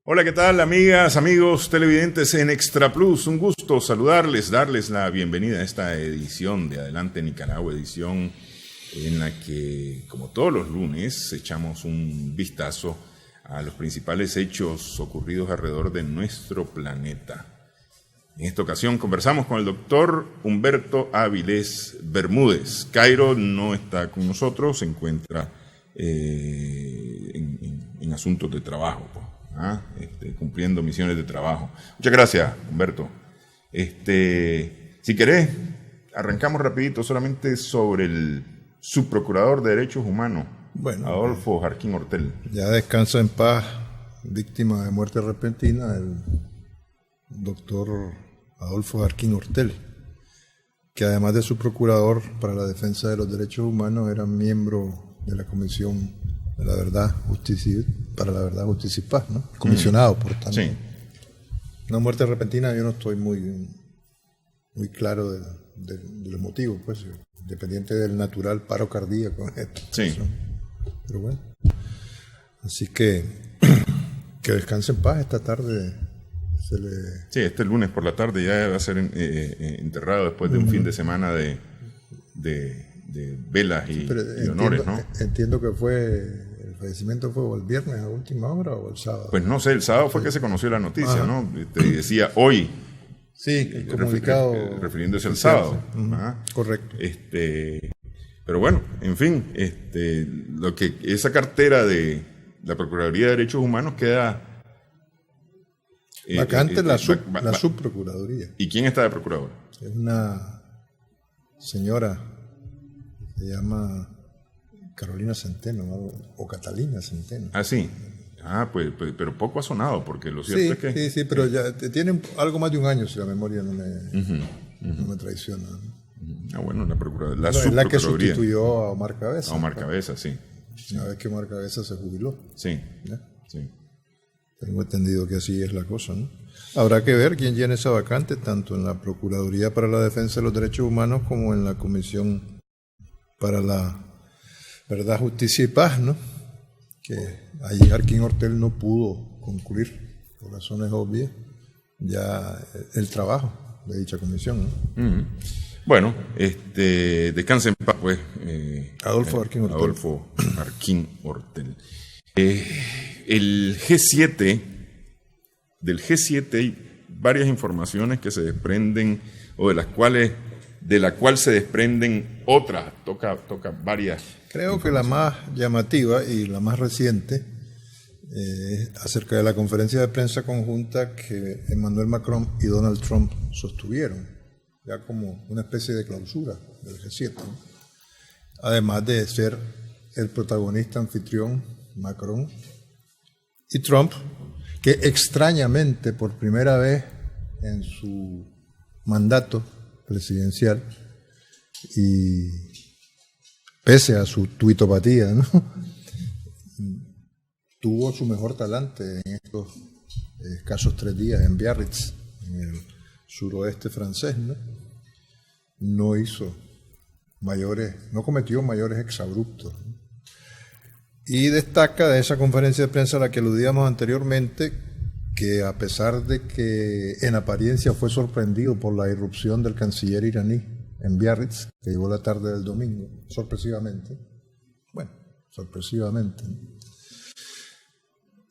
Hola, ¿qué tal, amigas, amigos televidentes en Extra Plus? Un gusto saludarles, darles la bienvenida a esta edición de Adelante Nicaragua, edición en la que, como todos los lunes, echamos un vistazo a los principales hechos ocurridos alrededor de nuestro planeta. En esta ocasión conversamos con el doctor Humberto Avilés Bermúdez. Cairo no está con nosotros, se encuentra en asuntos de trabajo, cumpliendo misiones de trabajo. Muchas gracias, Humberto. Si querés, arrancamos rapidito solamente sobre el subprocurador de Derechos Humanos, Adolfo Jarquín Ortel. Ya descansa en paz, víctima de muerte repentina, el doctor Adolfo Jarquín Ortel, que además de subprocurador para la defensa de los derechos humanos, era miembro de la Comisión de la Verdad, Justicia, para la Verdad, Justicia y Paz, ¿no? Comisionado, por tanto. Sí. Una muerte repentina, yo no estoy muy claro de los motivos, pues, independiente del natural paro cardíaco. Sí. Pero bueno, así que descanse en paz. Esta tarde se le... Sí, este lunes por la tarde ya va a ser enterrado después de un fin de semana de velas y honores, ¿no? Entiendo que el fallecimiento fue el viernes a última hora o el sábado. Pues no sé, el sábado fue que se conoció la noticia, ajá, ¿no? Decía hoy. Sí, el comunicado. Refiriéndose al sábado. Correcto. Pero bueno, en fin, esa cartera de la Procuraduría de Derechos Humanos queda vacante, la subprocuraduría. ¿Y quién está de procurador? Es una señora que se llama Carolina Centeno, ¿no? O Catalina Centeno. Ah, sí. Pues, pero poco ha sonado, porque lo cierto es que... Sí, pero ya tienen algo más de un año, si la memoria no me traiciona, ¿no? Bueno, la Procuraduría. Es la que sustituyó a Omar Cabeza. A Omar Cabeza, sí. Una vez que Omar Cabeza se jubiló. Sí. ¿Ya? Sí. Tengo entendido que así es la cosa, ¿no? Habrá que ver quién llena esa vacante, tanto en la Procuraduría para la Defensa de los Derechos Humanos como en la Comisión para la Verdad, Justicia y Paz, ¿no? Que allí Jarquín Ortel no pudo concluir, por razones obvias, ya el trabajo de dicha comisión, ¿no? Bueno, descanse en paz, pues. Adolfo Jarquín Ortel. El G7, del G7 hay varias informaciones que se desprenden, o de la cual se desprenden otras, toca varias. Creo que la más llamativa y la más reciente es acerca de la conferencia de prensa conjunta que Emmanuel Macron y Donald Trump sostuvieron, ya como una especie de clausura del G7, ¿no? Además de ser el protagonista anfitrión Macron y Trump, que extrañamente por primera vez en su mandato presidencial y pese a su tuitopatía, ¿no? Tuvo su mejor talante en estos escasos 3 días en Biarritz, en el suroeste francés, ¿no? No cometió mayores exabruptos, ¿no? Y destaca de esa conferencia de prensa a la que aludíamos anteriormente, que a pesar de que en apariencia fue sorprendido por la irrupción del canciller iraní en Biarritz, que llegó la tarde del domingo, sorpresivamente,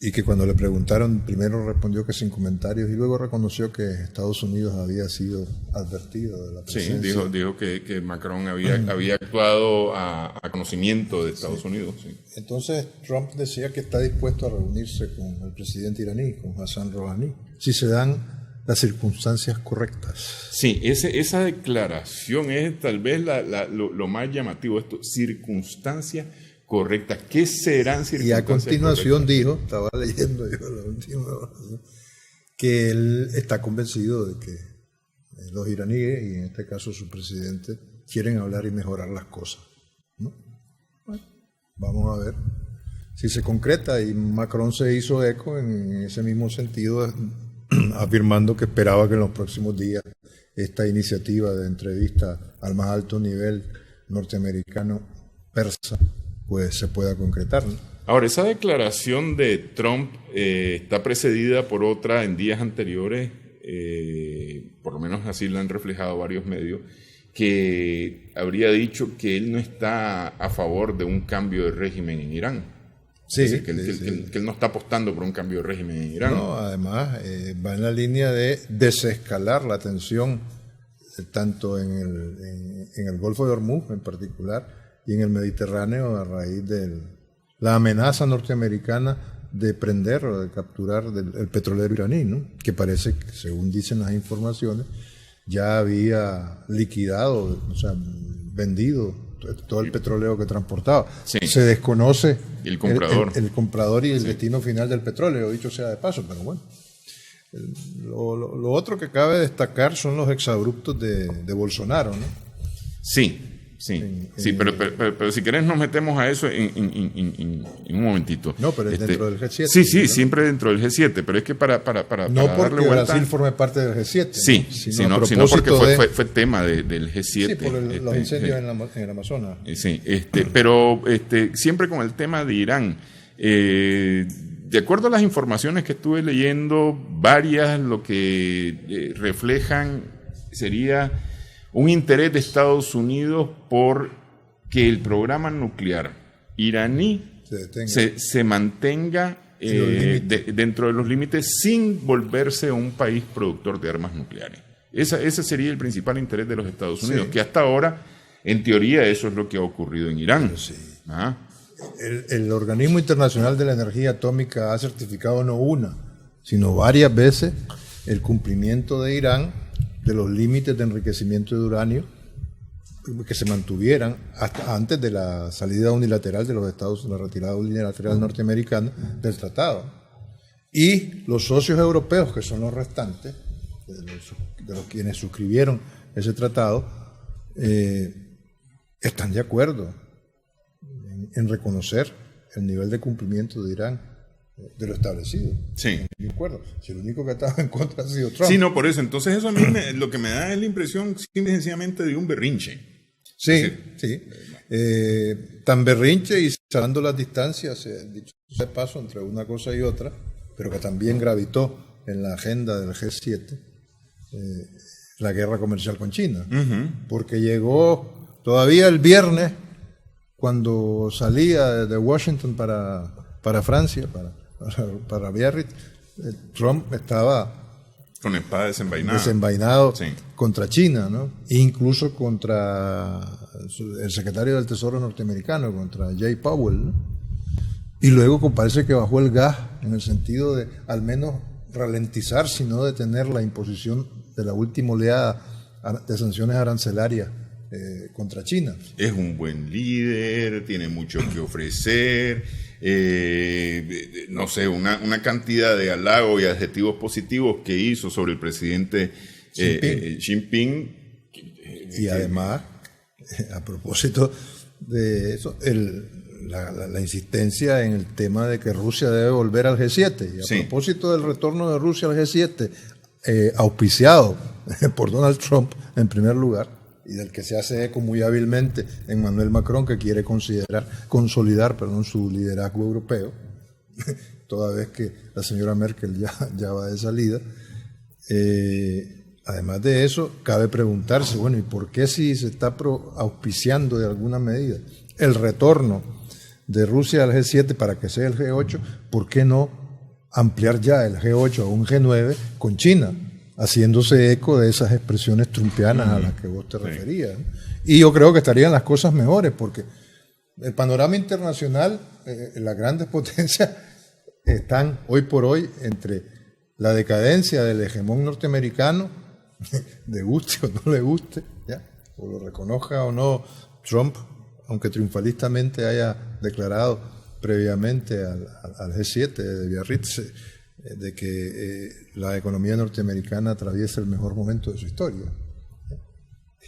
y que cuando le preguntaron, primero respondió que sin comentarios y luego reconoció que Estados Unidos había sido advertido de la presencia. Sí, dijo que Macron había actuado a conocimiento de Estados Unidos. Sí. Entonces Trump decía que está dispuesto a reunirse con el presidente iraní, con Hassan Rouhani, si se dan las circunstancias correctas. Sí, esa declaración es tal vez lo más llamativo, circunstancias correctas. ¿Qué serán circunstancias correctas? Y a continuación dijo, estaba leyendo yo la última hora, que él está convencido de que los iraníes, y en este caso su presidente, quieren hablar y mejorar las cosas, ¿no? Bueno, vamos a ver si se concreta, y Macron se hizo eco en ese mismo sentido, afirmando que esperaba que en los próximos días esta iniciativa de entrevista al más alto nivel norteamericano persa pues se pueda concretar, ¿no? Ahora, esa declaración de Trump está precedida por otra en días anteriores, por lo menos así lo han reflejado varios medios, que habría dicho que él no está a favor de un cambio de régimen en Irán. Sí, es decir, que él no está apostando por un cambio de régimen en Irán. No, además va en la línea de desescalar la tensión tanto en el Golfo de Hormuz en particular y en el Mediterráneo a raíz de la amenaza norteamericana de prender o de capturar el petrolero iraní, ¿no? Que parece, según dicen las informaciones, ya había liquidado, o sea, vendido todo el petróleo que transportaba. Sí. Se desconoce el comprador. El comprador y el destino final del petróleo, dicho sea de paso, pero bueno. Lo otro que cabe destacar son los exabruptos de Bolsonaro, ¿no? Sí, pero si querés nos metemos a eso en un momentito. No, pero es dentro del G7. Sí, ¿no? siempre dentro del G7, pero es que para no para porque darle vuelta, Brasil forme parte del G7. Sí, sino porque fue tema del G7. Sí, por los incendios en el Amazonas. Sí, pero siempre con el tema de Irán. De acuerdo a las informaciones que estuve leyendo, varias lo que reflejan sería un interés de Estados Unidos por que el programa nuclear iraní se mantenga dentro de los límites sin volverse un país productor de armas nucleares. Ese sería el principal interés de los Estados Unidos, que hasta ahora, en teoría, eso es lo que ha ocurrido en Irán. Sí. El Organismo Internacional de la Energía Atómica ha certificado no una, sino varias veces el cumplimiento de Irán de los límites de enriquecimiento de uranio que se mantuvieran hasta antes de la salida unilateral de los Estados Unidos, la retirada unilateral norteamericana del tratado. Y los socios europeos, que son los restantes, de los quienes suscribieron ese tratado, están de acuerdo en reconocer el nivel de cumplimiento de Irán de lo establecido. Sí. De acuerdo. Si el único que estaba en contra ha sido Trump. Sí, no, por eso. Entonces eso a mí lo que me da es la impresión simple y sencillamente de un berrinche. Sí. Tan berrinche y salvando las distancias, dicho de paso, entre una cosa y otra, pero que también gravitó en la agenda del G7, la guerra comercial con China. Porque llegó todavía el viernes, cuando salía de Washington para Francia, para Biarritz, Trump estaba con espada desenvainado contra China, ¿no? Incluso contra el secretario del Tesoro norteamericano, contra Jay Powell, ¿no? Y luego parece que bajó el gas en el sentido de al menos ralentizar, si no detener la imposición de la última oleada de sanciones arancelarias contra China. Es un buen líder, tiene mucho que ofrecer, no sé, una cantidad de halagos y adjetivos positivos que hizo sobre el presidente Xi Jinping. Y además, a propósito de eso, la insistencia en el tema de que Rusia debe volver al G7. Y a propósito del retorno de Rusia al G7, auspiciado por Donald Trump en primer lugar, y del que se hace eco muy hábilmente Emmanuel Macron, que quiere consolidar su liderazgo europeo, toda vez que la señora Merkel ya va de salida. Además de eso, cabe preguntarse, bueno, ¿y por qué si se está auspiciando de alguna medida el retorno de Rusia al G7 para que sea el G8, por qué no ampliar ya el G8 a un G9 con China, haciéndose eco de esas expresiones trumpianas a las que vos te referías? Y yo creo que estarían las cosas mejores, porque el panorama internacional, las grandes potencias están hoy por hoy entre la decadencia del hegemón norteamericano, le guste o no le guste, ¿ya? O lo reconozca o no Trump, aunque triunfalistamente haya declarado previamente al G7 de Biarritz de que la economía norteamericana atraviesa el mejor momento de su historia.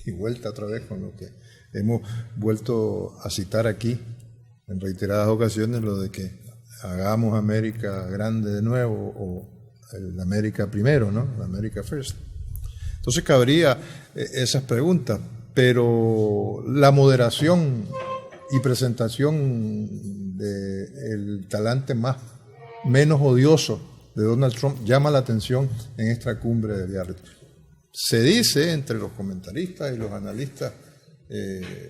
Y vuelta otra vez con lo que hemos vuelto a citar aquí en reiteradas ocasiones, lo de que hagamos América grande de nuevo, o el América primero, ¿no? La America First. Entonces cabría esas preguntas, pero la moderación y presentación el talante menos odioso de Donald Trump llama la atención en esta cumbre de Biarritz. Se dice entre los comentaristas y los analistas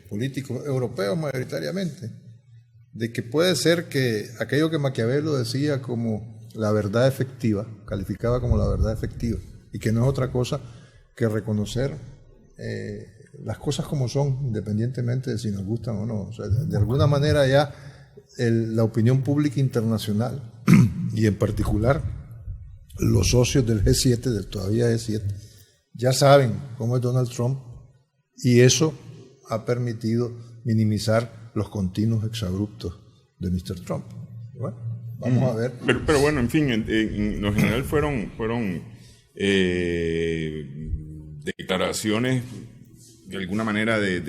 políticos europeos mayoritariamente, de que puede ser que aquello que Maquiavelo decía como la verdad efectiva, calificaba como la verdad efectiva, y que no es otra cosa que reconocer las cosas como son, independientemente de si nos gustan o no. O sea, de alguna manera ya la opinión pública internacional, y en particular los socios del G7, del todavía G7, ya saben cómo es Donald Trump, y eso ha permitido minimizar los continuos exabruptos de Mr. Trump. Bueno, vamos a ver. Pero bueno, en fin, en lo general fueron declaraciones de alguna manera de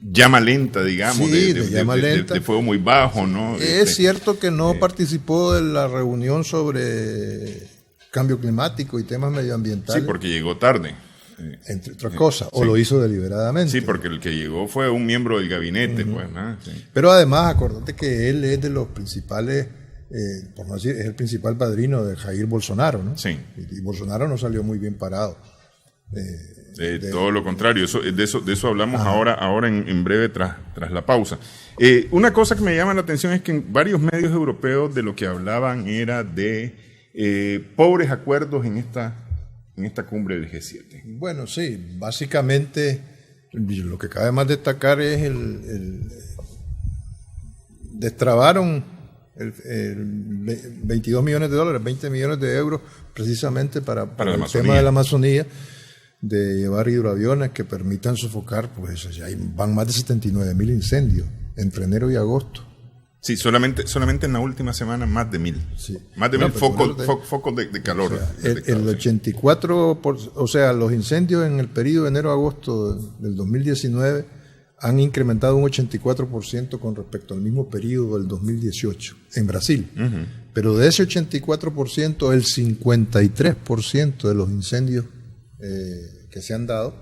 llama lenta, digamos, sí, de fuego muy bajo, ¿no? Es cierto que no participó de la reunión sobre cambio climático y temas medioambientales. Sí, porque llegó tarde. Entre otras cosas, o lo hizo deliberadamente. Sí, porque el que llegó fue un miembro del gabinete, pues, ¿no? Sí. Pero además, acordate que él es de los principales, por no decir, es el principal padrino de Jair Bolsonaro, ¿no? Sí. Y Bolsonaro no salió muy bien parado. Todo lo contrario, de eso hablamos ahora en breve tras la pausa. Una cosa que me llama la atención es que en varios medios europeos de lo que hablaban era de pobres acuerdos en esta cumbre del G7. Bueno, sí, básicamente lo que cabe más destacar es destrabaron el 22 millones de dólares, 20 millones de euros precisamente para el tema de la Amazonía, de llevar hidroaviones que permitan sofocar, pues ya van más de 79.000 incendios entre enero y agosto. Sí, solamente en la última semana más de 1.000. Sí. Más de 1.000 focos de calor. O sea, el 84%, o sea, los incendios en el periodo de enero-agosto del 2019 han incrementado un 84% con respecto al mismo periodo del 2018 en Brasil. Uh-huh. Pero de ese 84%, el 53% de los incendios que se han dado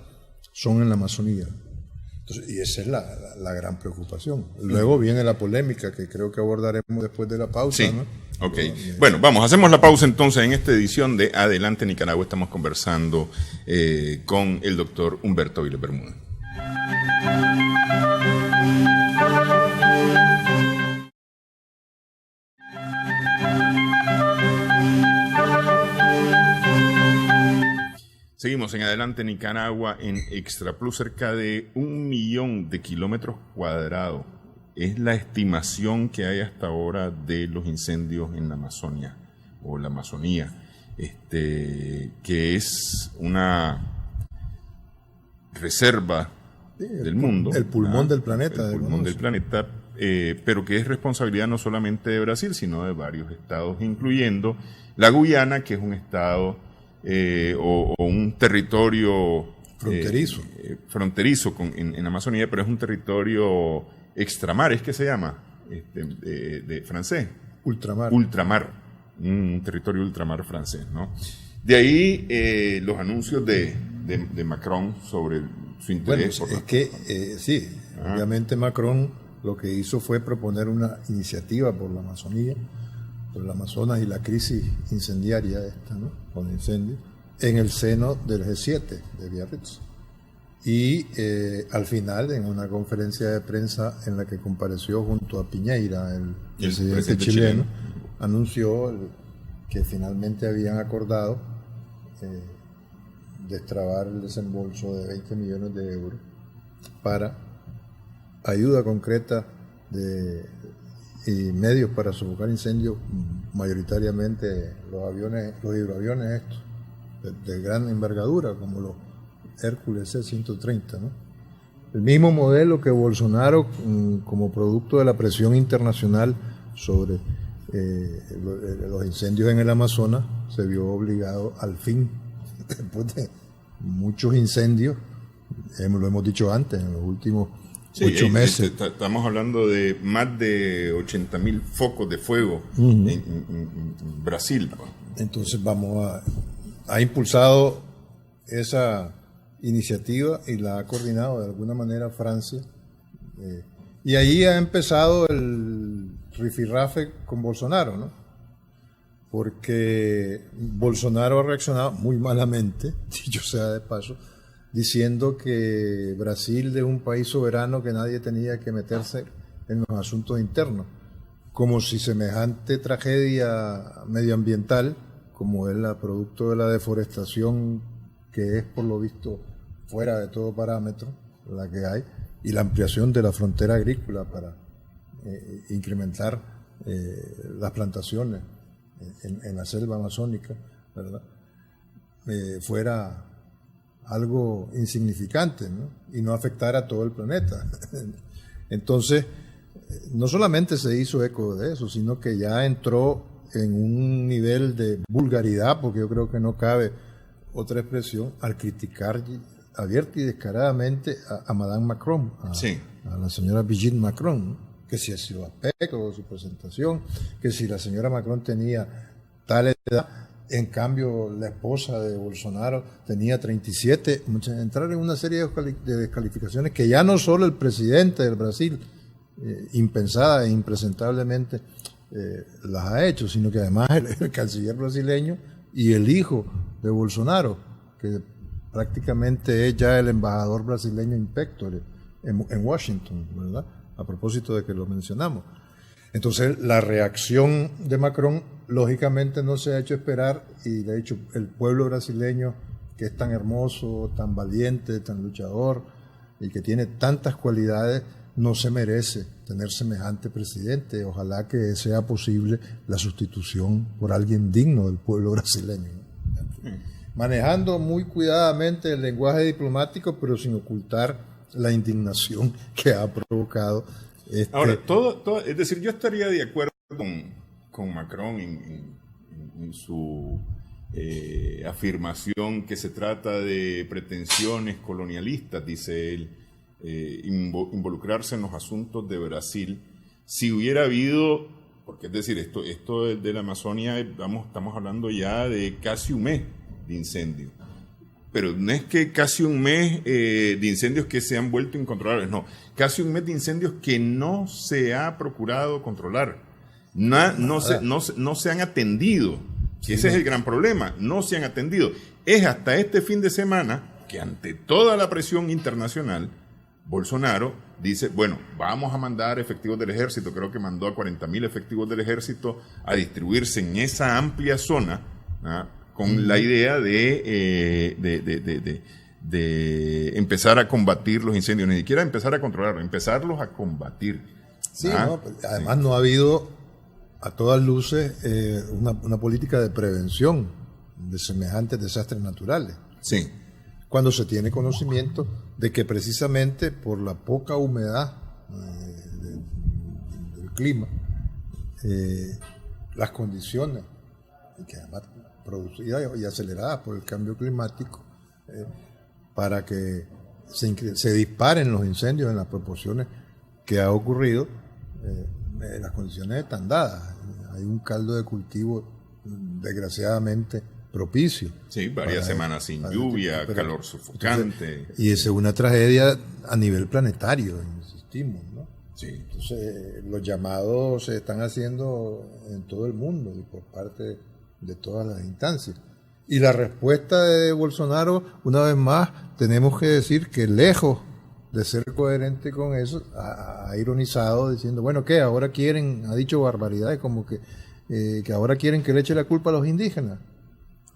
son en la Amazonía. Entonces, y esa es la gran preocupación. Luego viene la polémica que creo que abordaremos después de la pausa. Sí. ¿No? Ok. Bueno, hacemos la pausa entonces. En esta edición de Adelante Nicaragua estamos conversando con el doctor Humberto Viles Bermúdez. Seguimos en Adelante Nicaragua en Extra Plus. Cerca de 1 millón de kilómetros cuadrados es la estimación que hay hasta ahora de los incendios en la Amazonia o la Amazonía, que es una reserva del mundo. El pulmón del planeta. El pulmón del planeta, pero que es responsabilidad no solamente de Brasil, sino de varios estados, incluyendo la Guyana, que es un estado o un territorio fronterizo en Amazonía, pero es un territorio extramar, ¿es que se llama? De francés. Ultramar, un territorio ultramar francés, ¿no? De ahí los anuncios de Macron sobre su interés. Bueno, sí, obviamente Macron lo que hizo fue proponer una iniciativa por la Amazonía, por el Amazonas y la crisis incendiaria esta, ¿no? Con incendios, en el seno del G7 de Biarritz. Y al final, en una conferencia de prensa en la que compareció junto a Piñera, el presidente chileno, anunció que finalmente habían acordado destrabar el desembolso de 20 millones de euros para ayuda concreta y medios para sofocar incendios, mayoritariamente los hidroaviones estos de gran envergadura, como los Hércules C-130, ¿no? El mismo modelo que Bolsonaro, como producto de la presión internacional sobre los incendios en el Amazonas, se vio obligado al fin, después de muchos incendios, lo hemos dicho antes, en los últimos 8 meses. Estamos hablando de más de 80.000 focos de fuego en Brasil. Entonces ha impulsado esa iniciativa y la ha coordinado de alguna manera Francia, Y ahí ha empezado el rifirrafe con Bolsonaro, ¿no? Porque Bolsonaro ha reaccionado muy malamente, dicho sea de paso, diciendo que Brasil es un país soberano que nadie tenía que meterse en los asuntos internos, como si semejante tragedia medioambiental, como es la producto de la deforestación, que es por lo visto fuera de todo parámetro, la que hay, y la ampliación de la frontera agrícola para incrementar las plantaciones en la selva amazónica, ¿verdad? Fuera algo insignificante, ¿no? Y no afectar a todo el planeta. Entonces, no solamente se hizo eco de eso, sino que ya entró en un nivel de vulgaridad, porque yo creo que no cabe otra expresión, al criticar abierta y descaradamente a Madame Macron, a la señora Brigitte Macron, ¿no? Que si ha sido aspecto de su presentación, que si la señora Macron tenía tal edad, en cambio la esposa de Bolsonaro tenía 37, entrar en una serie de descalificaciones que ya no solo el presidente del Brasil, impensada e impresentablemente, las ha hecho, sino que además el canciller brasileño y el hijo de Bolsonaro, que prácticamente es ya el embajador brasileño in pectore en Washington, ¿verdad? A propósito de que lo mencionamos. Entonces, la reacción de Macron, lógicamente, no se ha hecho esperar, y de hecho, el pueblo brasileño, que es tan hermoso, tan valiente, tan luchador, y que tiene tantas cualidades, no se merece tener semejante presidente. Ojalá que sea posible la sustitución por alguien digno del pueblo brasileño. Manejando muy cuidadamente el lenguaje diplomático, pero sin ocultar la indignación que ha provocado. Ahora, es decir, yo estaría de acuerdo con Macron en su afirmación que se trata de pretensiones colonialistas, dice él, involucrarse en los asuntos de Brasil. Si hubiera habido, porque es decir, esto de la Amazonia, estamos hablando ya de casi un mes de incendio. Pero no es que casi un mes de incendios que se han vuelto incontrolables, no, casi un mes de incendios que no se ha procurado controlar, no se han atendido, sí, ese es el gran problema, no se han atendido. Es hasta este fin de semana que ante toda la presión internacional, Bolsonaro dice, bueno, vamos a mandar efectivos del ejército, creo que mandó a 40,000 efectivos del ejército a distribuirse en esa amplia zona, ¿ah? Con la idea de empezar a combatir los incendios, ni siquiera empezar a controlarlos, empezarlos a combatir. Sí, ¿no? Además no ha habido a todas luces una política de prevención de semejantes desastres naturales. Sí. Cuando se tiene conocimiento de que precisamente por la poca humedad del clima, las condiciones, que además producidas y aceleradas por el cambio climático, para que se disparen los incendios en las proporciones que ha ocurrido, las condiciones están dadas. Hay un caldo de cultivo desgraciadamente propicio. Sí, varias semanas sin lluvia, calor sofocante. Entonces, y esa es una tragedia a nivel planetario, insistimos, ¿no? Sí. Entonces, los llamados se están haciendo en todo el mundo y por parte de todas las instancias. Y la respuesta de Bolsonaro, una vez más, tenemos que decir que lejos de ser coherente con eso, ha ironizado diciendo, bueno, ¿qué? Ahora quieren, ha dicho barbaridades como que ahora quieren que le eche la culpa a los indígenas.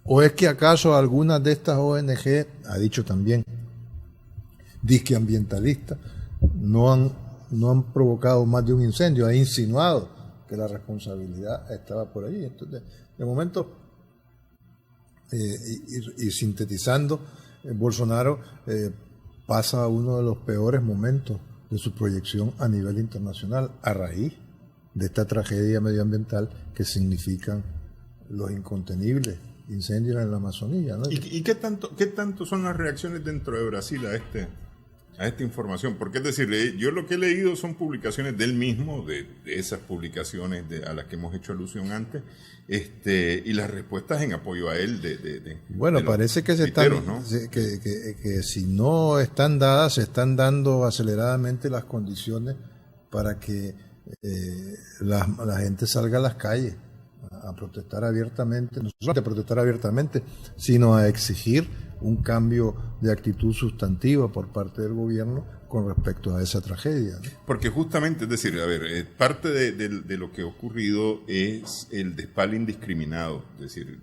¿O es que acaso algunas de estas ONG, ha dicho también, disque ambientalistas, no han provocado más de un incendio? Ha insinuado que la responsabilidad estaba por allí. Entonces, de momento, y sintetizando, Bolsonaro pasa uno de los peores momentos de su proyección a nivel internacional a raíz de esta tragedia medioambiental que significan los incontenibles incendios en la Amazonía, ¿no? ¿Y qué tanto son las reacciones dentro de Brasil a esta información? Porque es decir, yo lo que he leído son publicaciones del mismo, de esas publicaciones a las que hemos hecho alusión antes, y las respuestas en apoyo a él bueno, parece que se están, ¿no? que si no están dadas, se están dando aceleradamente las condiciones para que la gente salga a las calles a protestar abiertamente, no solamente a protestar abiertamente, sino a exigir un cambio de actitud sustantiva por parte del gobierno con respecto a esa tragedia, ¿no? Porque justamente, es decir, a ver, parte de lo que ha ocurrido es el despale indiscriminado. Es decir,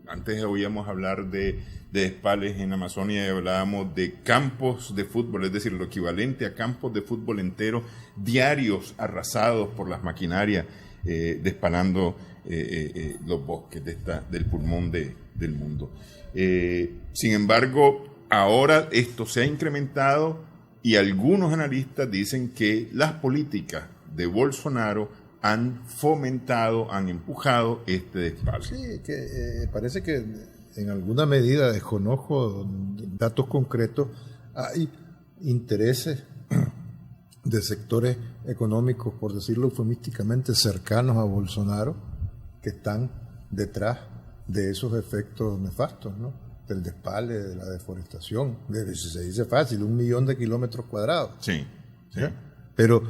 antes oíamos hablar de despales en Amazonia y hablábamos de campos de fútbol, es decir, lo equivalente a campos de fútbol enteros, diarios arrasados por las maquinarias, despalando los bosques del pulmón del mundo. Sin embargo, ahora esto se ha incrementado y algunos analistas dicen que las políticas de Bolsonaro han fomentado, han empujado este despale. Sí, que parece que en alguna medida, desconozco datos concretos, hay intereses de sectores económicos, por decirlo eufemísticamente, cercanos a Bolsonaro, que están detrás de esos efectos nefastos, ¿no? Del despale, de la deforestación, si se dice fácil, 1 millón de kilómetros cuadrados. Sí, sí. Pero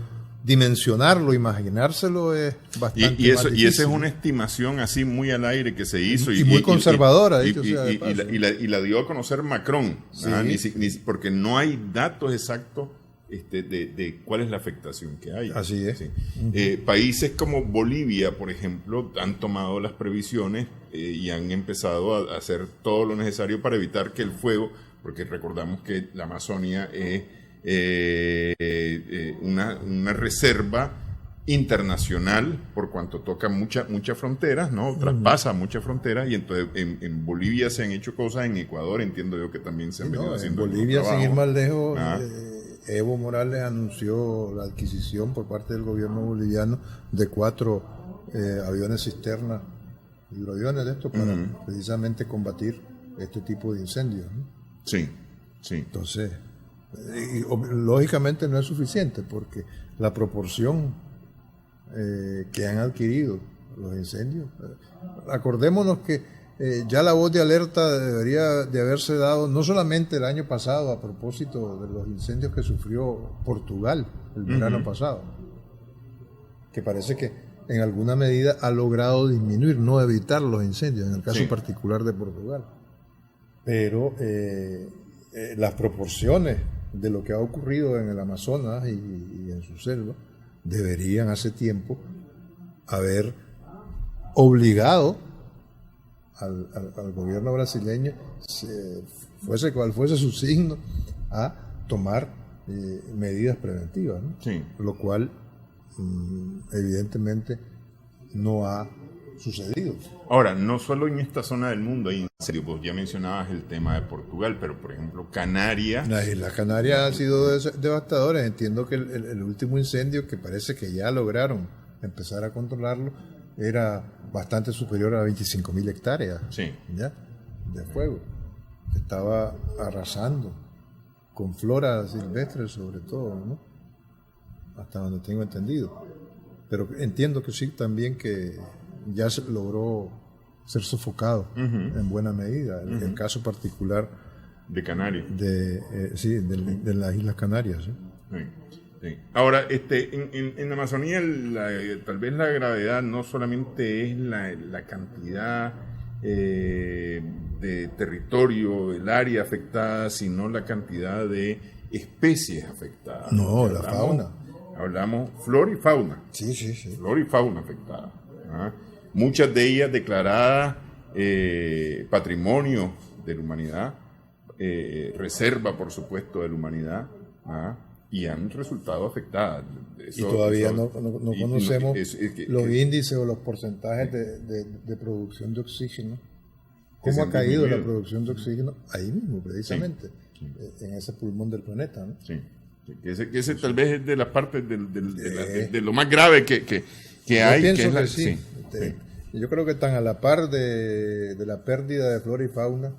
dimensionarlo, imaginárselo es bastante y más difícil. Y esa es una estimación así muy al aire que se hizo. Y muy conservadora. Y la dio a conocer Macron, sí. Porque no hay datos exactos de cuál es la afectación que hay. Así es. Sí. Países como Bolivia, por ejemplo, han tomado las previsiones y han empezado a hacer todo lo necesario para evitar que el fuego, porque recordamos que la Amazonia es una reserva internacional por cuanto toca muchas fronteras, ¿no? Traspasa muchas fronteras, y entonces en Bolivia se han hecho cosas, en Ecuador entiendo yo que también se han venido haciendo. En Bolivia, sin ir más lejos, Evo Morales anunció la adquisición por parte del gobierno boliviano de 4 aviones cisterna, hidroaviones de estos, para precisamente combatir este tipo de incendios, ¿no? Sí, sí. Entonces, lógicamente no es suficiente, porque la proporción que han adquirido los incendios, acordémonos que ya la voz de alerta debería de haberse dado no solamente el año pasado a propósito de los incendios que sufrió Portugal el verano pasado, que parece que en alguna medida ha logrado disminuir, no evitar los incendios, en el caso particular de Portugal. Pero las proporciones de lo que ha ocurrido en el Amazonas y en su selva deberían hace tiempo haber obligado al gobierno brasileño, fuese cual fuese su signo, a tomar medidas preventivas, ¿no? Sí. Lo cual evidentemente no ha sucedido. Ahora, no solo en esta zona del mundo hay incendios, vos ya mencionabas el tema de Portugal, pero por ejemplo Canarias. Las Islas Canarias han sido devastadoras. Entiendo que el último incendio, que parece que ya lograron empezar a controlarlo, era bastante superior a 25.000 hectáreas ¿ya? De fuego, que estaba arrasando con flora silvestre sobre todo, ¿no? Hasta donde tengo entendido. Pero entiendo que sí, también que ya se logró ser sofocado en buena medida. El caso particular de Canarias. De las Islas Canarias. ¿Sí? Sí. Sí. Ahora, en la Amazonía tal vez la gravedad no solamente es la cantidad de territorio, el área afectada, sino la cantidad de especies afectadas. No, la fauna. Hablamos flora y fauna. Sí. Flora y fauna afectada. Muchas de ellas declaradas patrimonio de la humanidad, reserva, por supuesto, de la humanidad. Y han resultado afectadas. Y todavía no conocemos los índices o los porcentajes de producción de oxígeno. ¿Cómo ha caído la producción de oxígeno? Ahí mismo, precisamente, en ese pulmón del planeta, ¿no? Sí. Que ese tal vez es de las partes de lo más grave que hay. Pienso que sí. Yo creo que están a la par de la pérdida de flora y fauna,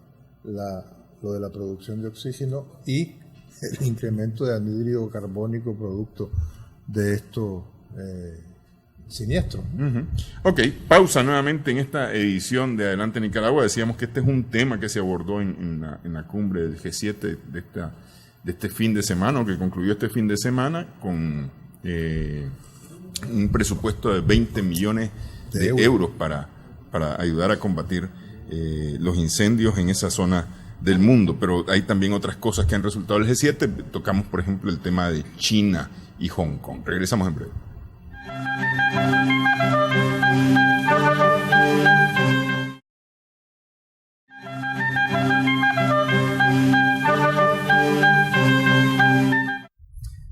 lo de la producción de oxígeno y el incremento de anhídrido carbónico producto de estos siniestros. Ok, pausa nuevamente en esta edición de Adelante Nicaragua. Decíamos que este es un tema que se abordó en la cumbre del G7 de este fin de semana, o que concluyó este fin de semana, con un presupuesto de 20 millones de euros para ayudar a combatir los incendios en esa zona del mundo. Pero hay también otras cosas que han resultado del G7. Tocamos, por ejemplo, el tema de China y Hong Kong. Regresamos en breve.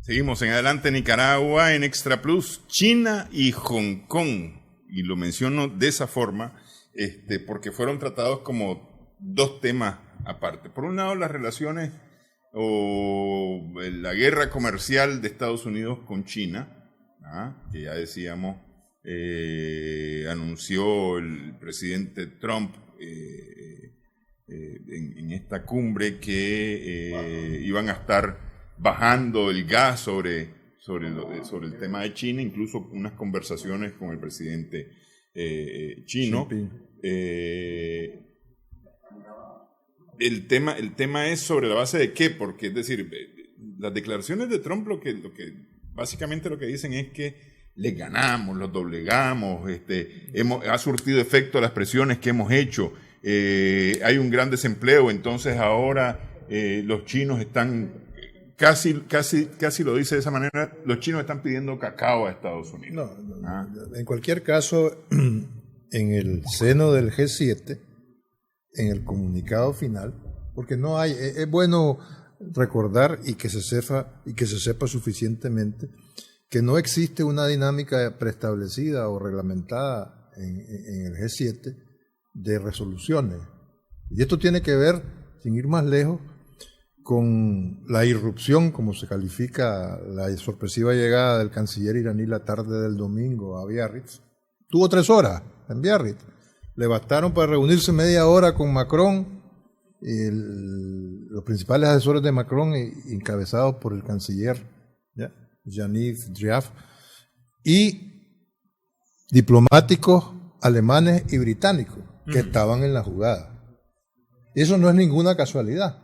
Seguimos en Adelante Nicaragua en Extra Plus, China y Hong Kong. Y lo menciono de esa forma porque fueron tratados como dos temas aparte. Por un lado, las relaciones o la guerra comercial de Estados Unidos con China, que ya decíamos, anunció el presidente Trump en esta cumbre que iban a estar bajando el gas sobre el tema de China, incluso unas conversaciones con el presidente chino. El tema es sobre la base de qué, porque es decir, las declaraciones de Trump básicamente lo que dicen es que les ganamos, los doblegamos, ha surtido efecto las presiones que hemos hecho, hay un gran desempleo, entonces ahora los chinos están casi lo dice de esa manera, los chinos están pidiendo cacao a Estados Unidos. En cualquier caso, en el seno del G7, en el comunicado final, porque no hay, es bueno recordar y que se sepa suficientemente que no existe una dinámica preestablecida o reglamentada en el G7 de resoluciones. Y esto tiene que ver, sin ir más lejos, con la irrupción, como se califica la sorpresiva llegada del canciller iraní la tarde del domingo a Biarritz. Tuvo 3 horas en Biarritz. Le bastaron para reunirse media hora con Macron, los principales asesores de Macron, encabezados por el canciller Yaniv Driaf, y diplomáticos alemanes y británicos que estaban en la jugada. Eso no es ninguna casualidad.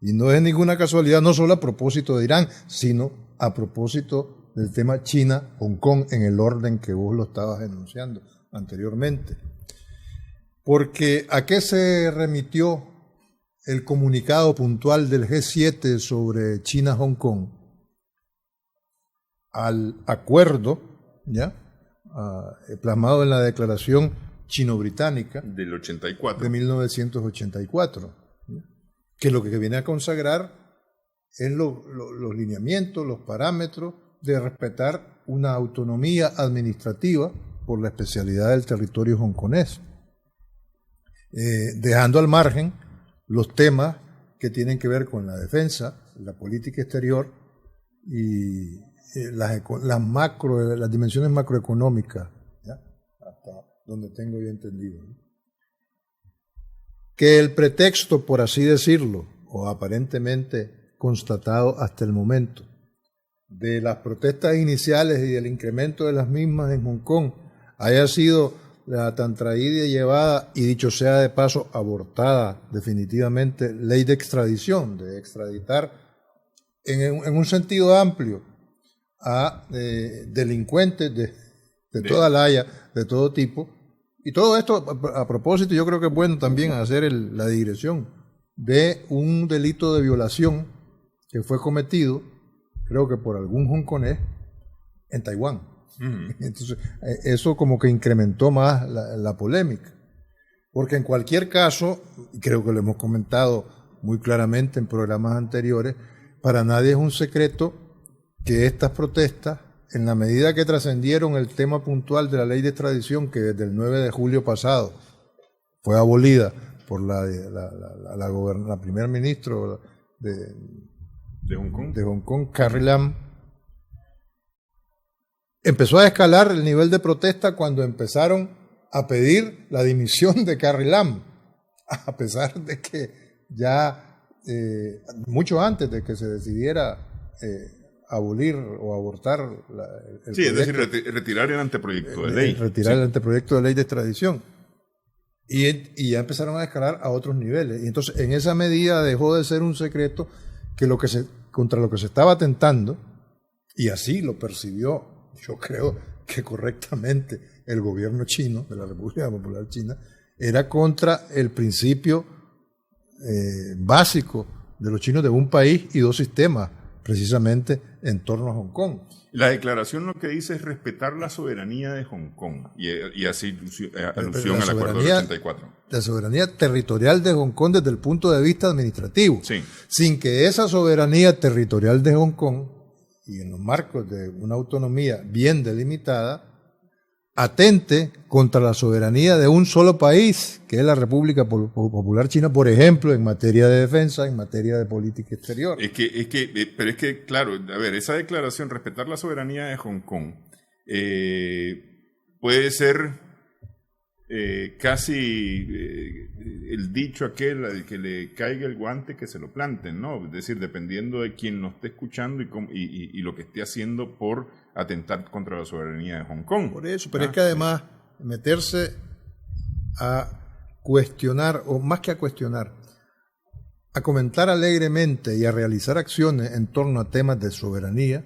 Y no es ninguna casualidad, no solo a propósito de Irán, sino a propósito del tema China-Hong Kong en el orden que vos lo estabas enunciando anteriormente. Porque ¿a qué se remitió el comunicado puntual del G7 sobre China-Hong Kong? Al acuerdo, plasmado en la declaración chino-británica del 84. De 1984. Que lo que viene a consagrar es los lineamientos, los parámetros de respetar una autonomía administrativa por la especialidad del territorio hongkonés, dejando al margen los temas que tienen que ver con la defensa, la política exterior y las dimensiones macroeconómicas, hasta donde tengo yo entendido. Que el pretexto, por así decirlo, o aparentemente constatado hasta el momento, de las protestas iniciales y del incremento de las mismas en Hong Kong haya sido la tan traída y llevada, y dicho sea de paso, abortada definitivamente, ley de extradición, de extraditar en un sentido amplio a delincuentes de toda la haya, de todo tipo. Y todo esto, a propósito, yo creo que es bueno también hacer la digresión de un delito de violación que fue cometido, creo que por algún hongkonés, en Taiwán. Entonces, eso como que incrementó más la polémica. Porque en cualquier caso, y creo que lo hemos comentado muy claramente en programas anteriores, para nadie es un secreto que estas protestas, en la medida que trascendieron el tema puntual de la ley de extradición, que desde el 9 de julio pasado fue abolida por la primer ministro de Hong Kong, Carrie Lam, empezó a escalar el nivel de protesta cuando empezaron a pedir la dimisión de Carrie Lam, a pesar de que ya mucho antes de que se decidiera abolir o abortar el es decir, retirar el anteproyecto de ley. Retirar el anteproyecto de ley de extradición. Y ya empezaron a escalar a otros niveles. Y entonces, en esa medida dejó de ser un secreto que contra lo que se estaba atentando Y así lo percibió, yo creo que correctamente, el gobierno chino, de la República Popular China, era contra el principio básico de los chinos de un país y dos sistemas, precisamente en torno a Hong Kong. La declaración lo que dice es respetar la soberanía de Hong Kong y hace alusión al acuerdo del 84. La soberanía territorial de Hong Kong desde el punto de vista administrativo, sí, sin que esa soberanía territorial de Hong Kong, y en los marcos de una autonomía bien delimitada, atente contra la soberanía de un solo país, que es la República Popular China, por ejemplo, en materia de defensa, en materia de política exterior. Pero es que, claro, a ver, esa declaración, respetar la soberanía de Hong Kong, puede ser casi el dicho aquel al que le caiga el guante que se lo planten, ¿no? Es decir, dependiendo de quien nos esté escuchando y lo que esté haciendo por atentar contra la soberanía de Hong Kong. Por eso, pero es que además meterse a cuestionar, o más que a cuestionar, a comentar alegremente y a realizar acciones en torno a temas de soberanía,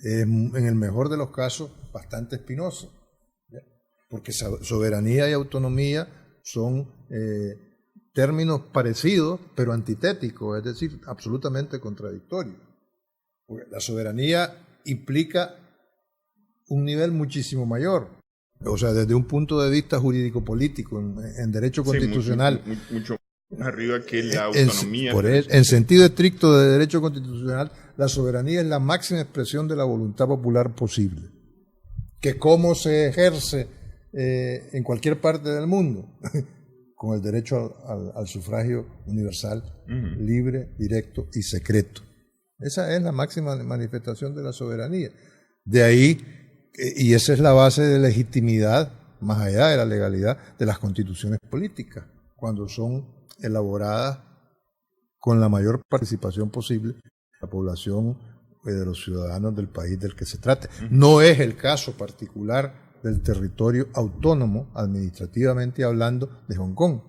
es en el mejor de los casos bastante espinoso. Porque soberanía y autonomía son términos parecidos, pero antitéticos, es decir, absolutamente contradictorios. Porque la soberanía implica un nivel muchísimo mayor, o sea, desde un punto de vista jurídico-político, en derecho constitucional. Sí, mucho más arriba que la autonomía. En sentido estricto de derecho constitucional, la soberanía es la máxima expresión de la voluntad popular posible. Que cómo se ejerce en cualquier parte del mundo, con el derecho al sufragio universal, libre, directo y secreto. Esa es la máxima manifestación de la soberanía. De ahí, y esa es la base de legitimidad, más allá de la legalidad, de las constituciones políticas, cuando son elaboradas con la mayor participación posible de la población de los ciudadanos del país del que se trate. No es el caso particular del territorio autónomo, administrativamente hablando, de Hong Kong,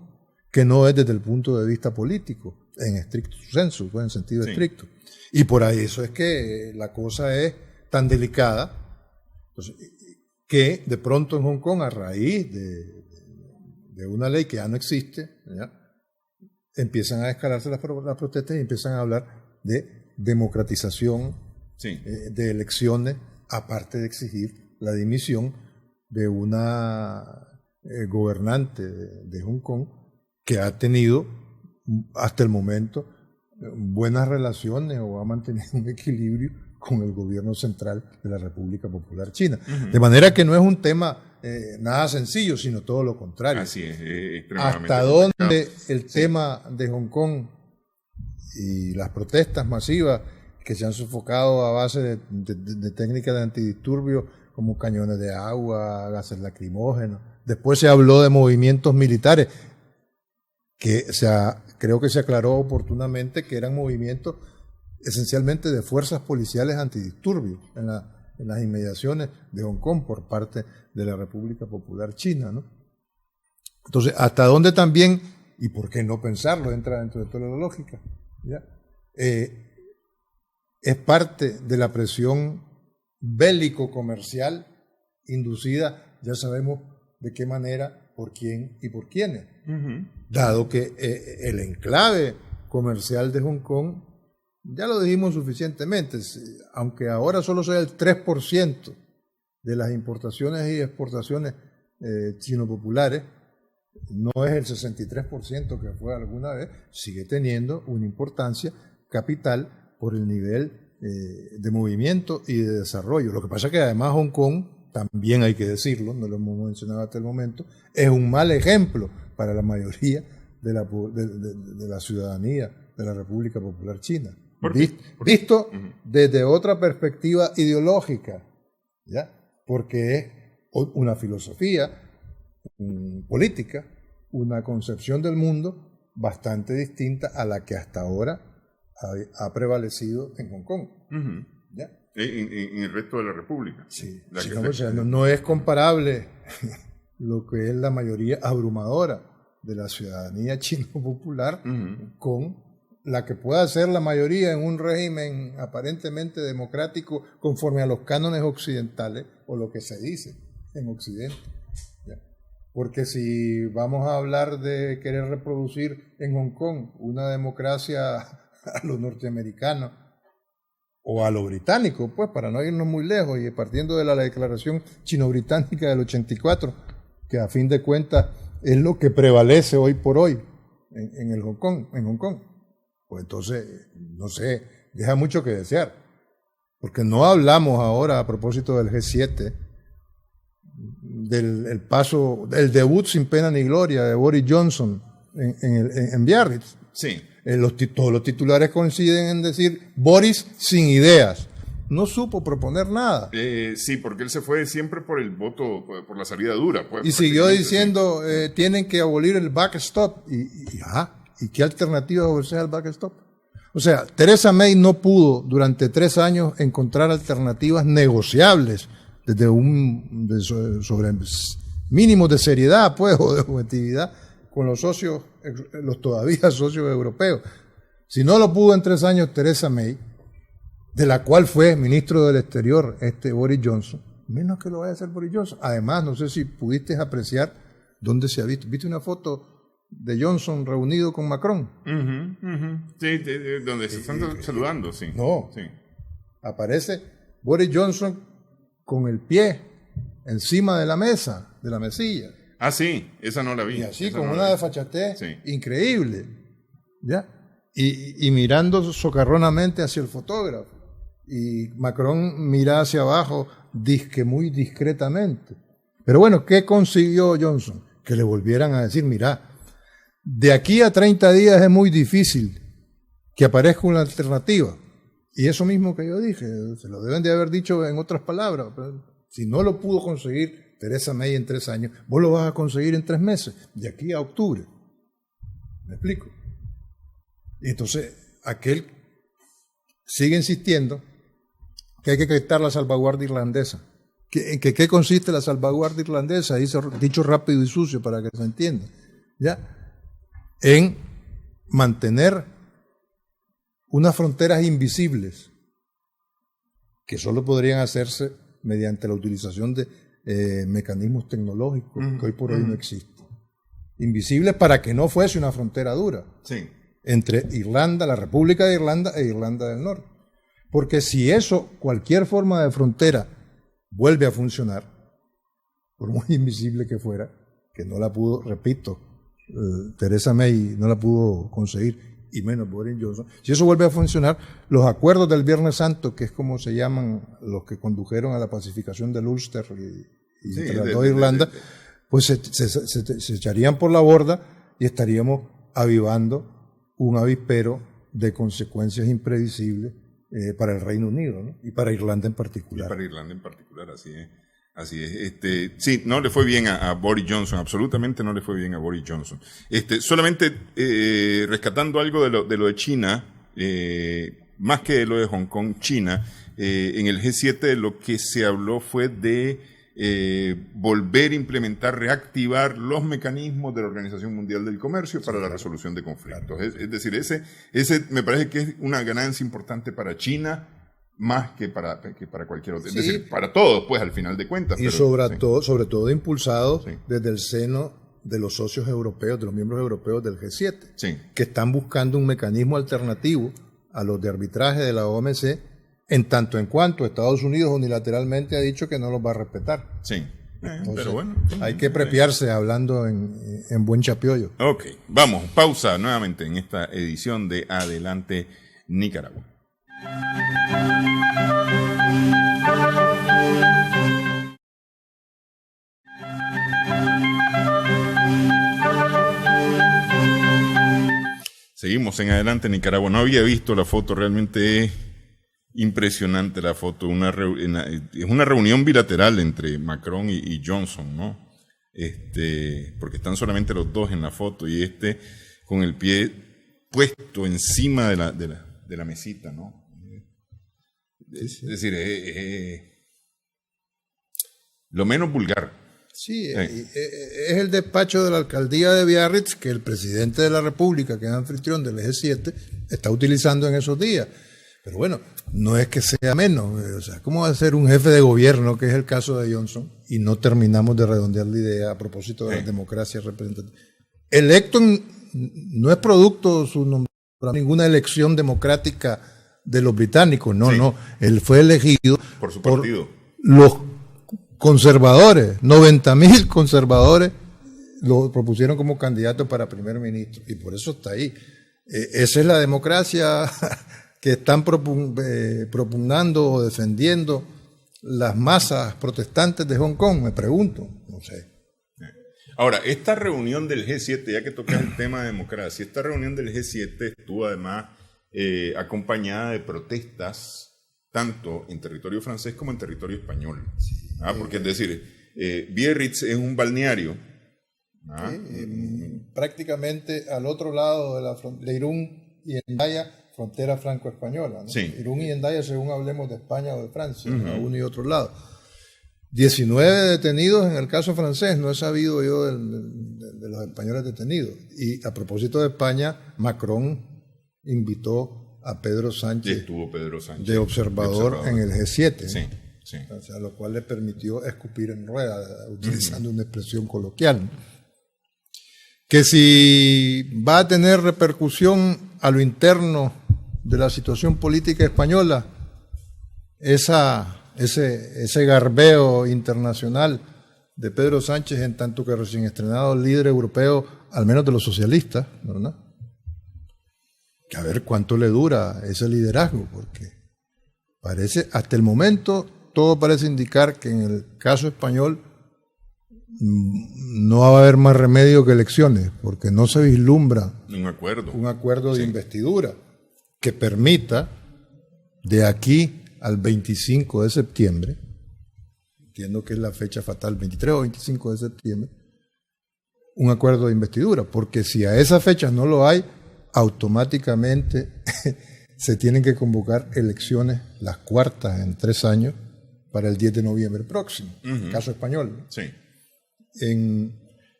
que no es desde el punto de vista político, en estricto sensu, pues en sentido estricto. Y por ahí eso es que la cosa es tan delicada, entonces, que de pronto en Hong Kong, a raíz de una ley que ya no existe, ¿ya?, empiezan a escalarse las protestas y empiezan a hablar de democratización, de elecciones, aparte de exigir la dimisión de una gobernante de Hong Kong que ha tenido hasta el momento buenas relaciones o ha mantenido un equilibrio con el gobierno central de la República Popular China. De manera que no es un tema nada sencillo, sino todo lo contrario. Así es, extremadamente hasta dónde el tema de Hong Kong y las protestas masivas que se han sofocado a base de técnicas de antidisturbio como cañones de agua, gases lacrimógenos. Después se habló de movimientos militares, que creo que se aclaró oportunamente que eran movimientos esencialmente de fuerzas policiales antidisturbios en las inmediaciones de Hong Kong por parte de la República Popular China, ¿no? Entonces, ¿hasta dónde también, y por qué no pensarlo, entra dentro de toda la lógica, ¿ya? Es parte de la presión bélico-comercial inducida, ya sabemos de qué manera, por quién y por quiénes, dado que el enclave comercial de Hong Kong, ya lo dijimos suficientemente, aunque ahora solo sea el 3% de las importaciones y exportaciones chino-populares, no es el 63% que fue alguna vez, sigue teniendo una importancia capital por el nivel de movimiento y de desarrollo. Lo que pasa es que además Hong Kong, también hay que decirlo, no lo hemos mencionado hasta el momento, es un mal ejemplo para la mayoría de la ciudadanía de la República Popular China. Visto desde otra perspectiva ideológica, ¿ya? Porque es una filosofía política, una concepción del mundo bastante distinta a la que hasta ahora ha prevalecido en Hong Kong. ¿Ya? En el resto de la República. Sí, no es comparable lo que es la mayoría abrumadora de la ciudadanía chino popular con la que pueda ser la mayoría en un régimen aparentemente democrático conforme a los cánones occidentales, o lo que se dice en Occidente. ¿Ya? Porque si vamos a hablar de querer reproducir en Hong Kong una democracia a los norteamericanos o a lo británico, pues para no irnos muy lejos, y partiendo de la declaración chino-británica del 84, que a fin de cuentas es lo que prevalece hoy por hoy en el Hong Kong, pues entonces, no sé, deja mucho que desear, porque no hablamos ahora a propósito del G7, del paso, del debut sin pena ni gloria de Boris Johnson en Biarritz. Sí. Todos los titulares coinciden en decir Boris sin ideas. No supo proponer nada. Sí, porque él se fue siempre por el voto, por la salida dura. Pues, y siguió diciendo, tienen que abolir el backstop. ¿Y qué alternativa ofrecer al backstop? O sea, Theresa May no pudo durante 3 años encontrar alternativas negociables desde sobre mínimos de seriedad, pues, o de objetividad con los socios, los todavía socios europeos. Si no lo pudo en 3 años Theresa May, de la cual fue ministro del Exterior Boris Johnson, menos que lo vaya a hacer Boris Johnson. Además, no sé si pudiste apreciar dónde se ha visto. ¿Viste una foto de Johnson reunido con Macron? Sí, donde se están saludando, sí. No, sí. Aparece Boris Johnson con el pie encima de la mesa, de la mesilla. Ah, sí, esa no la vi. Y así, esa con no una desfachatez increíble. ¿Ya? Y mirando socarronamente hacia el fotógrafo. Y Macron mira hacia abajo, muy discretamente. Pero bueno, ¿qué consiguió Johnson? Que le volvieran a decir, mira, de aquí a 30 días es muy difícil que aparezca una alternativa. Y eso mismo que yo dije, se lo deben de haber dicho en otras palabras. Pero si no lo pudo conseguir Theresa May en 3 años, vos lo vas a conseguir en 3 meses, de aquí a octubre. ¿Me explico? Y entonces, aquel sigue insistiendo que hay que quitar la salvaguardia irlandesa. ¿En qué consiste la salvaguardia irlandesa? Dicho rápido y sucio para que se entienda. ¿Ya? En mantener unas fronteras invisibles que solo podrían hacerse mediante la utilización de mecanismos tecnológicos que hoy por hoy no existen. Invisibles para que no fuese una frontera dura entre Irlanda, la República de Irlanda e Irlanda del Norte. Porque si cualquier forma de frontera vuelve a funcionar, por muy invisible que fuera, que no la pudo, repito, Theresa May no la pudo conseguir, y menos Boris Johnson. Si eso vuelve a funcionar, los acuerdos del Viernes Santo, que es como se llaman los que condujeron a la pacificación del Ulster y entre las dos Irlandas, pues se echarían por la borda y estaríamos avivando un avispero de consecuencias impredecibles para el Reino Unido, ¿no? Y para Irlanda en particular. Y para Irlanda en particular, así es. Así es. Sí, no le fue bien a Boris Johnson, absolutamente no le fue bien a Boris Johnson. Solamente rescatando algo de lo de China, más que de lo de Hong Kong, China, en el G7 lo que se habló fue de volver a implementar, reactivar los mecanismos de la Organización Mundial del Comercio para la resolución de conflictos. Es decir, ese me parece que es una ganancia importante para China, más que para cualquier otro. Es decir, para todos, pues, al final de cuentas. Y pero, sobre todo impulsados desde el seno de los socios europeos, de los miembros europeos del G7, que están buscando un mecanismo alternativo a los de arbitraje de la OMC, en tanto en cuanto Estados Unidos unilateralmente ha dicho que no los va a respetar. Sí. Entonces, pero bueno. Hay que prepiarse hablando en buen chapiollo. Ok, vamos, pausa nuevamente en esta edición de Adelante Nicaragua. Seguimos en Adelante Nicaragua. No había visto la foto, realmente es impresionante la foto. Es una reunión bilateral entre Macron y Johnson, ¿no? Porque están solamente los dos en la foto y con el pie puesto encima de la mesita, ¿no? Es decir, lo menos vulgar Sí, es el despacho de la alcaldía de Biarritz que el presidente de la República, que es anfitrión del G7, está utilizando en esos días. Pero bueno, no es que sea menos. O sea, ¿cómo va a ser un jefe de gobierno, que es el caso de Johnson, y no terminamos de redondear la idea a propósito de la democracia representativa? Electo no es producto su nombre, ninguna elección democrática de los británicos, no. Él fue elegido por su partido. Los conservadores, 90.000 conservadores lo propusieron como candidato para primer ministro y por eso está ahí. Esa es la democracia que están propugnando o defendiendo las masas protestantes de Hong Kong, me pregunto, no sé. Ahora, esta reunión del G7, ya que tocas el tema de democracia, esta reunión del G7 estuvo además acompañada de protestas tanto en territorio francés como en territorio español. Porque es decir, Biarritz es un balneario. Prácticamente al otro lado de Irún y Hendaya, frontera franco-española, ¿no? Sí. Irún y Hendaya, según hablemos de España o de Francia, a uno y otro lado. 19 detenidos en el caso francés, no he sabido yo de los españoles detenidos. Y a propósito de España, Macron invitó a Pedro Sánchez, de observador en el G7, sí. O sea, lo cual le permitió escupir en rueda, utilizando una expresión coloquial. Que si va a tener repercusión a lo interno de la situación política española, ese garbeo internacional de Pedro Sánchez, en tanto que recién estrenado líder europeo, al menos de los socialistas, ¿verdad? Que a ver cuánto le dura ese liderazgo, porque parece, hasta el momento, todo parece indicar que en el caso español no va a haber más remedio que elecciones, porque no se vislumbra un acuerdo de investidura que permita de aquí al 25 de septiembre, entiendo que es la fecha fatal, 23 o 25 de septiembre, un acuerdo de investidura, porque si a esa fecha no lo hay, automáticamente se tienen que convocar elecciones, las cuartas en 3 años, para el 10 de noviembre próximo, caso español. Sí. En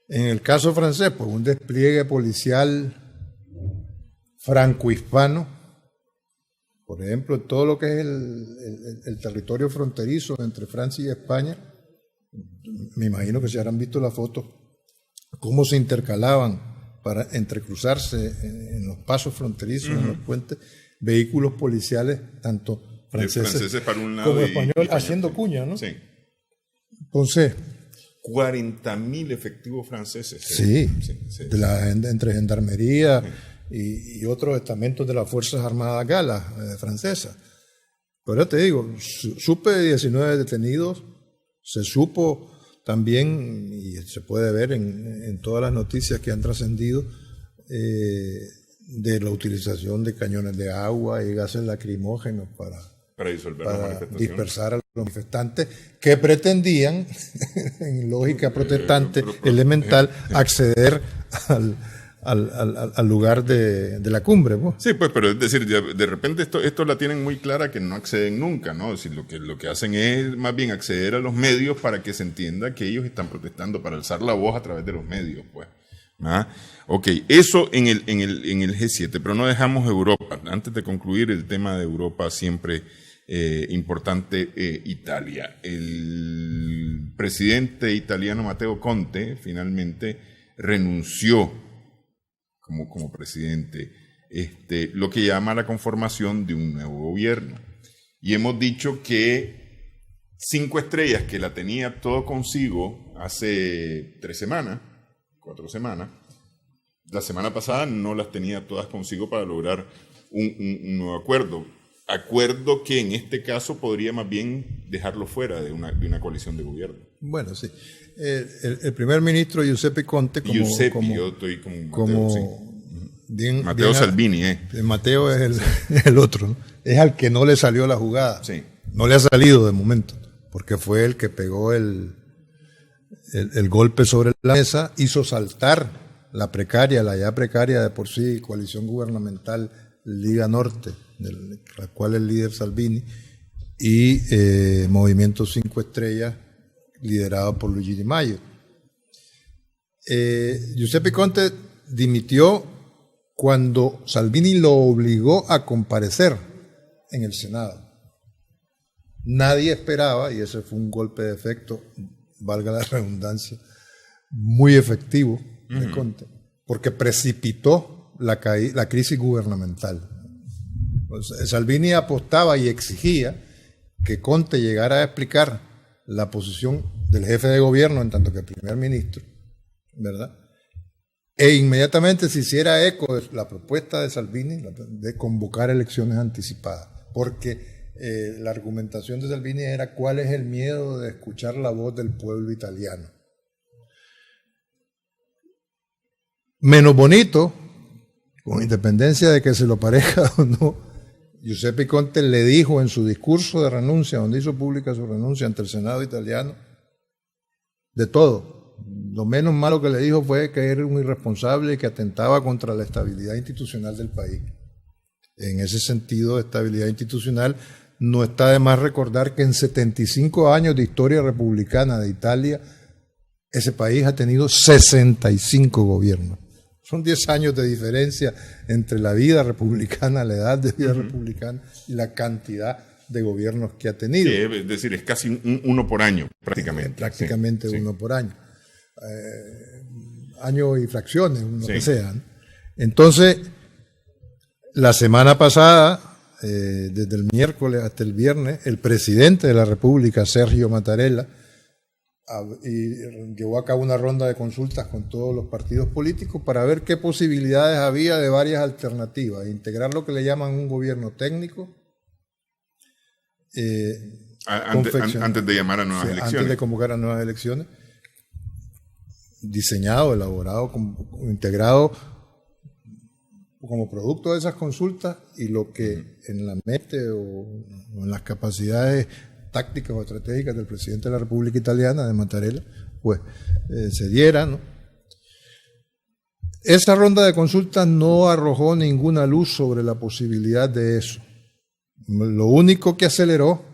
el caso francés, por un despliegue policial franco-hispano, por ejemplo, todo lo que es el territorio fronterizo entre Francia y España, me imagino que se habrán visto las fotos, cómo se intercalaban para entrecruzarse en los pasos fronterizos, en los puentes, vehículos policiales, tanto franceses para un lado como y español, haciendo cuña, ¿no? Sí. Entonces, 40.000 efectivos franceses. Sí. Entre gendarmería y otros estamentos de las Fuerzas Armadas galas francesas. Pero ya te digo, supe de 19 detenidos, se supo también, y se puede ver en todas las noticias que han trascendido, de la utilización de cañones de agua y gases lacrimógenos para dispersar a los manifestantes que pretendían, en lógica protestante elemental, acceder al lugar de la cumbre. ¿No? Sí, pues, pero es decir, de repente esto la tienen muy clara que no acceden nunca, ¿no? Es decir, lo que hacen es más bien acceder a los medios para que se entienda que ellos están protestando, para alzar la voz a través de los medios, pues. Ok, eso en el G7, pero no dejamos Europa. Antes de concluir el tema de Europa, siempre importante, Italia. El presidente italiano Matteo Conte finalmente renunció como presidente, lo que llama la conformación de un nuevo gobierno. Y hemos dicho que 5 estrellas, que la tenía todo consigo hace 4 semanas, la semana pasada no las tenía todas consigo para lograr un nuevo acuerdo. Acuerdo que en este caso podría más bien dejarlo fuera de una coalición de gobierno. Bueno, sí. El primer ministro Giuseppe Conte, yo estoy como Matteo, Matteo Salvini. Matteo es el otro, ¿no? Es al que no le salió la jugada. Sí. No le ha salido de momento, porque fue el que pegó el golpe sobre la mesa, hizo saltar la ya precaria de por sí coalición gubernamental Liga Norte, de la cual el líder Salvini, y Movimiento 5 Estrellas, liderado por Luigi Di Maio. Giuseppe Conte dimitió cuando Salvini lo obligó a comparecer en el Senado. Nadie esperaba, y ese fue un golpe de efecto, valga la redundancia, muy efectivo de Conte, porque precipitó la crisis gubernamental. Pues, Salvini apostaba y exigía que Conte llegara a explicar la posición del jefe de gobierno en tanto que primer ministro, ¿verdad? E inmediatamente se hiciera eco de la propuesta de Salvini de convocar elecciones anticipadas, porque la argumentación de Salvini era cuál es el miedo de escuchar la voz del pueblo italiano. Menos bonito, con independencia de que se lo parezca o no, Giuseppe Conte le dijo en su discurso de renuncia, donde hizo pública su renuncia ante el Senado italiano, de todo. Lo menos malo que le dijo fue que era un irresponsable y que atentaba contra la estabilidad institucional del país. En ese sentido de estabilidad institucional, no está de más recordar que en 75 años de historia republicana de Italia, ese país ha tenido 65 gobiernos. Son 10 años de diferencia entre la vida republicana, la edad de vida republicana y la cantidad de gobiernos que ha tenido. Sí, es decir, es casi uno por año, prácticamente. Prácticamente uno por año. Año y fracciones, lo que sean. Entonces, la semana pasada, desde el miércoles hasta el viernes, el presidente de la República, Sergio Mattarella, llevó a cabo una ronda de consultas con todos los partidos políticos para ver qué posibilidades había de varias alternativas, integrar lo que le llaman un gobierno técnico. Antes de llamar a nuevas elecciones. Antes de convocar a nuevas elecciones, diseñado, elaborado, integrado como producto de esas consultas, y lo que en la mente o en las capacidades tácticas o estratégicas del presidente de la República Italiana, de Mattarella, pues se diera, ¿no? Esa ronda de consultas no arrojó ninguna luz sobre la posibilidad de eso. Lo único que aceleró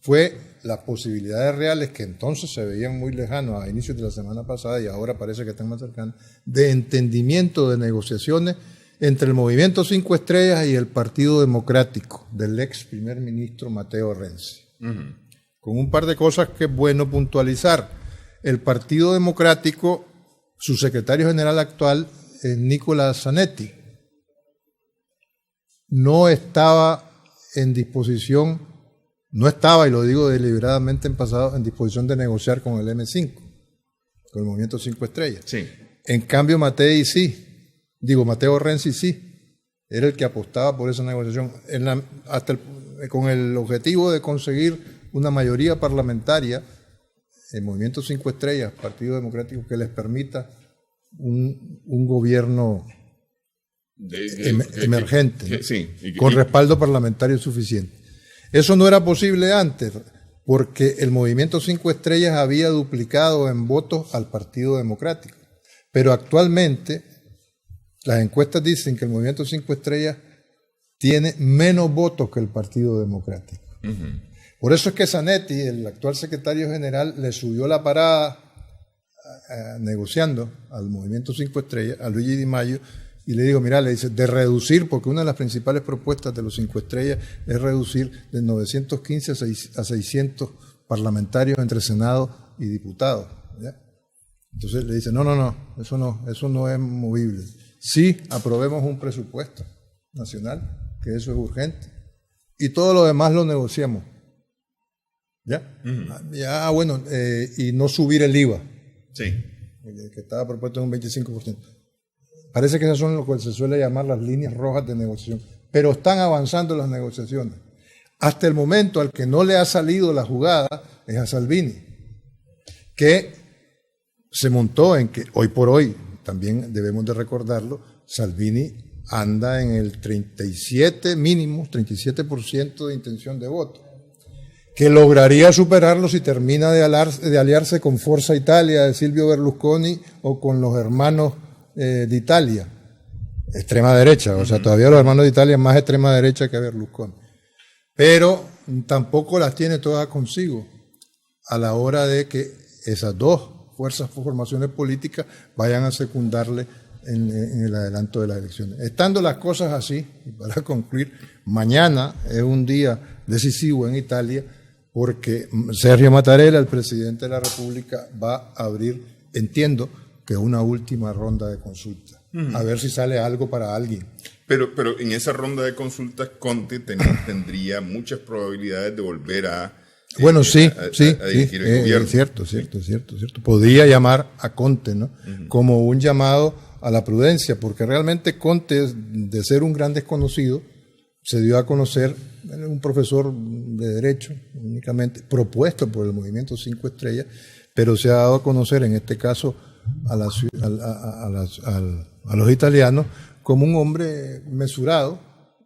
fue las posibilidades reales, que entonces se veían muy lejanas a inicios de la semana pasada y ahora parece que están más cercanas, de entendimiento, de negociaciones entre el Movimiento 5 Estrellas y el Partido Democrático del ex primer ministro Matteo Renzi. Con un par de cosas que es bueno puntualizar. El Partido Democrático, su secretario general actual es Nicola Zanetti. No estaba en disposición, y lo digo deliberadamente en pasado, en disposición de negociar con el M5, con el Movimiento 5 Estrellas. Sí. En cambio, Matteo Renzi sí, era el que apostaba por esa negociación, con el objetivo de conseguir una mayoría parlamentaria, el Movimiento 5 Estrellas, Partido Democrático, que les permita un gobierno emergente, con respaldo parlamentario suficiente. Eso no era posible antes, porque el Movimiento 5 Estrellas había duplicado en votos al Partido Democrático. Pero actualmente las encuestas dicen que el Movimiento 5 Estrellas tiene menos votos que el Partido Democrático. Por eso es que Zanetti, el actual secretario general, le subió la parada negociando al Movimiento 5 Estrellas, a Luigi Di Maio, y le digo, mira, le dice, de reducir, porque una de las principales propuestas de los 5 Estrellas es reducir de 915 a 600 parlamentarios entre Senado y diputados, ¿ya? Entonces le dice, no, eso no es movible. Sí, aprobemos un presupuesto nacional, que eso es urgente, y todo lo demás lo negociamos. ¿Ya? Bueno, y no subir el IVA. Sí. Que estaba propuesto en un 25%. Parece que esas son lo que se suele llamar las líneas rojas de negociación. Pero están avanzando las negociaciones. Hasta el momento al que no le ha salido la jugada es a Salvini, que se montó en que, hoy por hoy, también debemos de recordarlo, Salvini anda en el 37% de intención de voto, que lograría superarlo si termina de aliarse con Forza Italia de Silvio Berlusconi o con los hermanos de Italia, extrema derecha, o sea, todavía los hermanos de Italia es más extrema derecha que Berlusconi, pero tampoco las tiene todas consigo. a la hora de que esas dos formaciones políticas vayan a secundarle en el adelanto de las elecciones. Estando las cosas así, y para concluir, mañana es un día decisivo en Italia porque Sergio Mattarella, el presidente de la República, va a abrir, entiendo, que una última ronda de consulta. A ver si sale algo para alguien. Pero en esa ronda de consultas, Conte tendría muchas probabilidades de volver a dirigir el gobierno. Cierto. Podría llamar a Conte, ¿no? Como un llamado a la prudencia, porque realmente Conte, de ser un gran desconocido, se dio a conocer, un profesor de Derecho, únicamente propuesto por el Movimiento 5 Estrellas, pero se ha dado a conocer, en este caso, a los italianos, como un hombre mesurado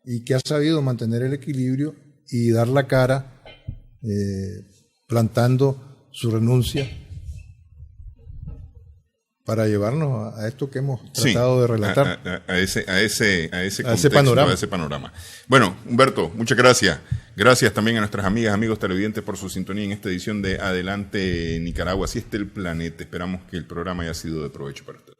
y que ha sabido mantener el equilibrio y dar la cara, plantando su renuncia para llevarnos a esto que hemos tratado de relatar. A ese panorama. Bueno, Humberto, muchas gracias. Gracias también a nuestras amigas, amigos televidentes por su sintonía en esta edición de Adelante Nicaragua. Así está el planeta. Esperamos que el programa haya sido de provecho para ustedes.